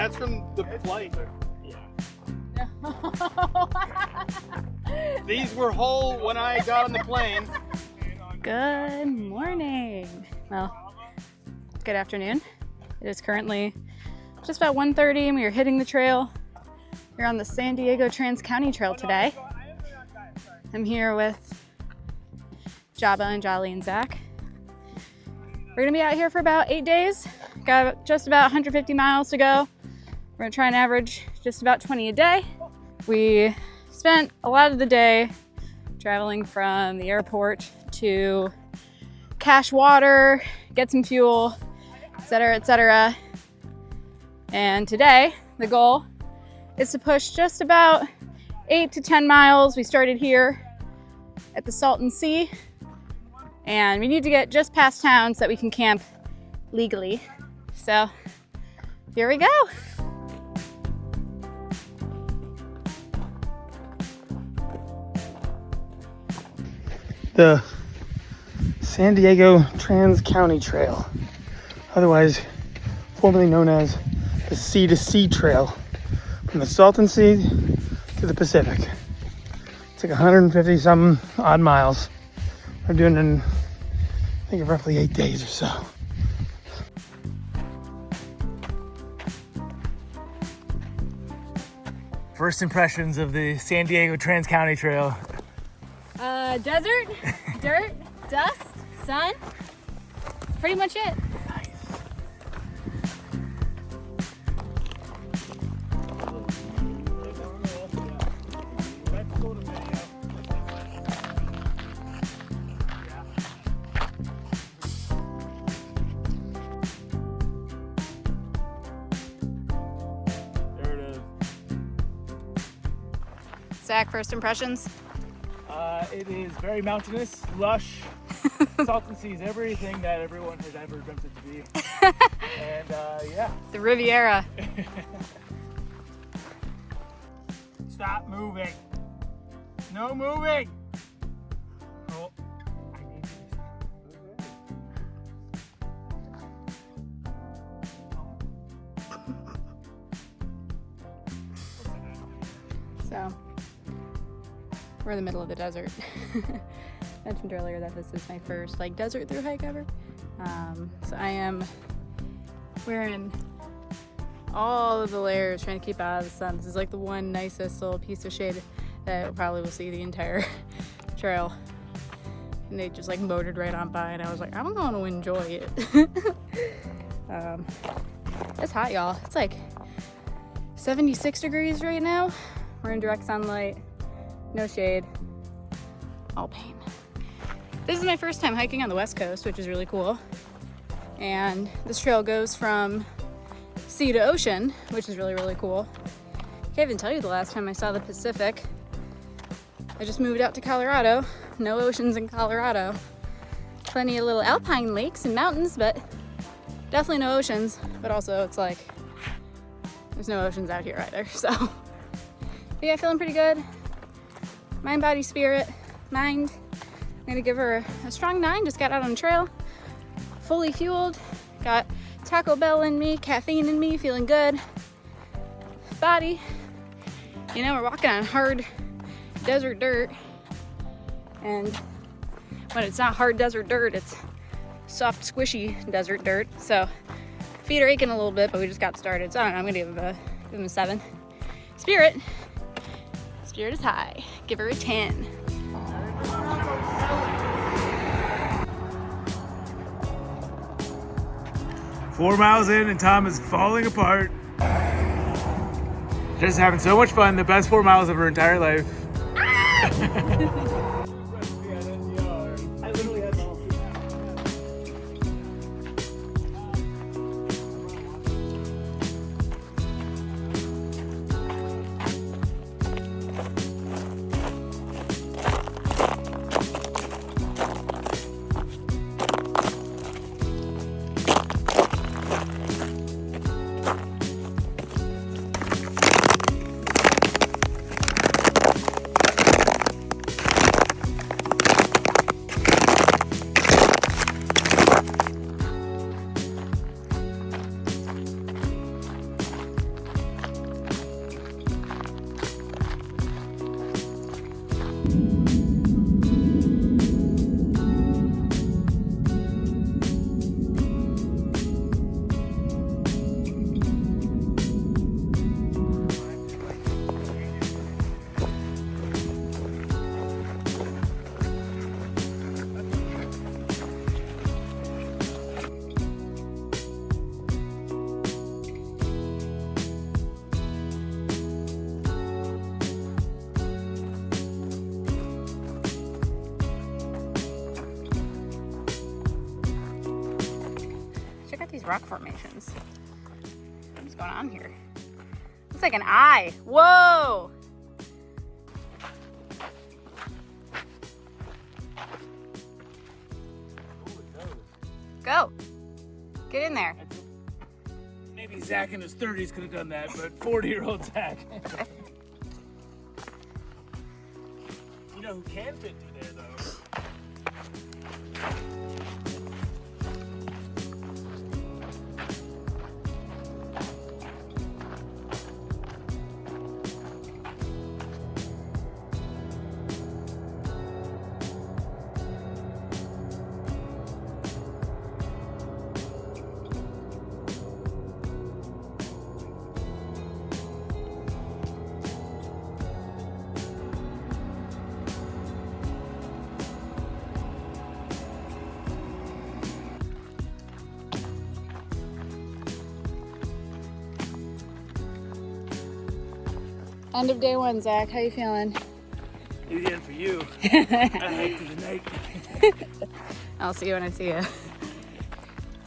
That's from the flight. These were whole when I got on the plane. Good morning. Well, good afternoon. It is currently just about 1:30 and we are hitting the trail. We're on the San Diego Trans-County Trail today. I'm here with Jabba and Jolly and Zach. We're gonna be out here for about 8 days. Got just about 150 miles to go. We're gonna try and average just about 20 a day. We spent a lot of the day traveling from the airport to cache water, get some fuel, etc., etc. And today, the goal is to push just about 8 to 10 miles. We started here at the Salton Sea, and we need to get just past town so that we can camp legally. So, here we go. The San Diego Trans-County Trail, otherwise formerly known as the Sea to Sea Trail, from the Salton Sea to the Pacific. It's like 150 something odd miles. We're doing it in, I think, roughly 8 days or so. First impressions of the San Diego Trans-County Trail. Desert, dirt, dust, sun. Pretty much it. There it is. Zach, first impressions? It is very mountainous, lush. Salton Sea is everything that everyone has ever dreamt it to be. And yeah. The Riviera. Stop moving. No moving. Oh, I need So, we're in the middle of the desert. Mentioned earlier that this is my first desert through hike ever. So I am wearing all of the layers, trying to keep out of the sun. This is like the one nicest little piece of shade that probably will see the entire trail. And they just motored right on by, and I was like, I'm going to enjoy it. It's hot, y'all. It's like 76 degrees right now. We're in direct sunlight, no shade, all pain. This is my first time hiking on the West Coast, which is really cool. And this trail goes from sea to ocean, which is really, really cool. Can't even tell you the last time I saw the Pacific. I just moved out to Colorado. No oceans in Colorado. Plenty of little alpine lakes and mountains, but definitely no oceans. But also it's like, there's no oceans out here either, so. But yeah, feeling pretty good. Mind, body, spirit. Mind. I'm gonna give her a strong 9. Just got out on the trail, fully fueled, got Taco Bell in me, caffeine in me, feeling good. Body, we're walking on hard desert dirt, and when it's not hard desert dirt, it's soft, squishy desert dirt. So feet are aching a little bit, but we just got started. So I don't know, I'm gonna give him a 7. Spirit is high. Give her a 10. 4 miles in and Tom is falling apart. Just having so much fun. The best 4 miles of her entire life. these rock formations. What's going on here? Looks like an eye. Whoa! Go. Get in there. Maybe Zach in his 30s could have done that, but 40-year-old Zach. You know who can fit through there, though? End of day one, Zach. How you feeling? Maybe the end for you. I hike through the night. I'll see you when I see you.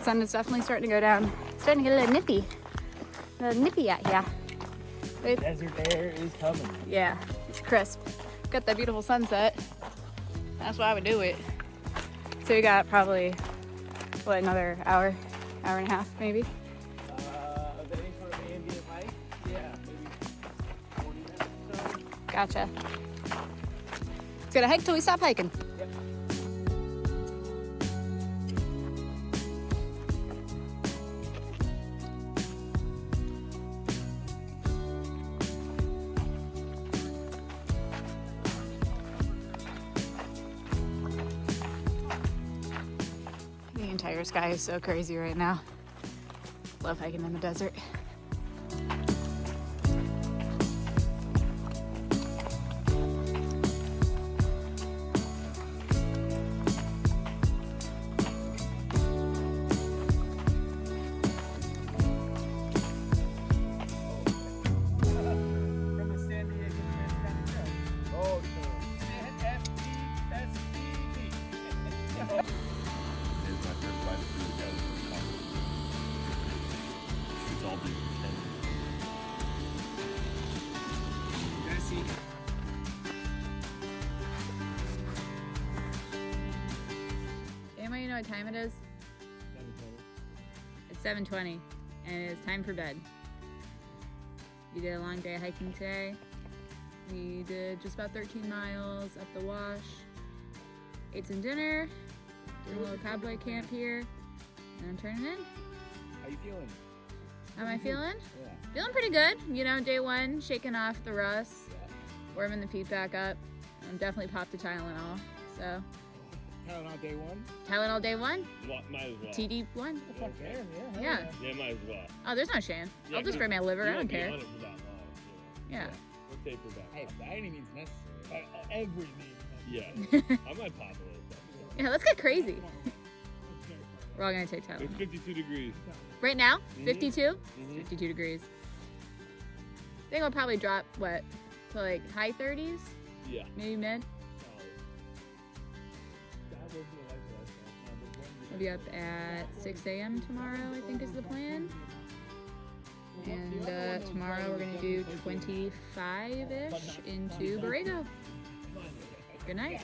Sun is definitely starting to go down. It's starting to get a little nippy. A little nippy out here. Wait. Desert air is coming. Yeah, it's crisp. Got that beautiful sunset. That's why I would do it. So we got probably, what, another hour and a half maybe? Of any sort of ambient hike? Yeah, maybe 40 minutes or so. Gotcha. It's gonna hike till we stop hiking. Yep. The entire sky is so crazy right now. Love hiking in the desert. From the San Diego Crest County Trail. Oh, SDTCT. Is my first ride through the desert from Congress. It's all been intended. Anybody know what time it is? It's 7:20 and it is time for bed. We did a long day of hiking today. We did just about 13 miles up the wash. Ate some dinner. Did a little cowboy camp here. And I'm turning in. How you feeling? How am I feeling? Yeah. Feeling pretty good. You know, day one, shaking off the rust, warming the feet back up. I'm definitely popped a Tylenol. So, Tylenol day one? Tylenol day one, Might as well. TD one. Fuck damn, yeah. Yeah. Yeah, might as well. Oh, there's no shame. Yeah, I'll just spray my liver. I You don't won't be care. on it for that long. Yeah. We'll taper back. Hey, by any means necessary. By every means Yeah. I might pop a little bit. Yeah, let's get crazy. We're all gonna take Tylenol. It's 52 degrees. Right now, Mhm. 52? Mhm. 52 degrees. I think I'll probably drop, what, to like high 30s? Yeah. Maybe mid? I'll be up at 6 a.m. tomorrow, I think is the plan. And tomorrow we're gonna do 25-ish into Borrego. Good night.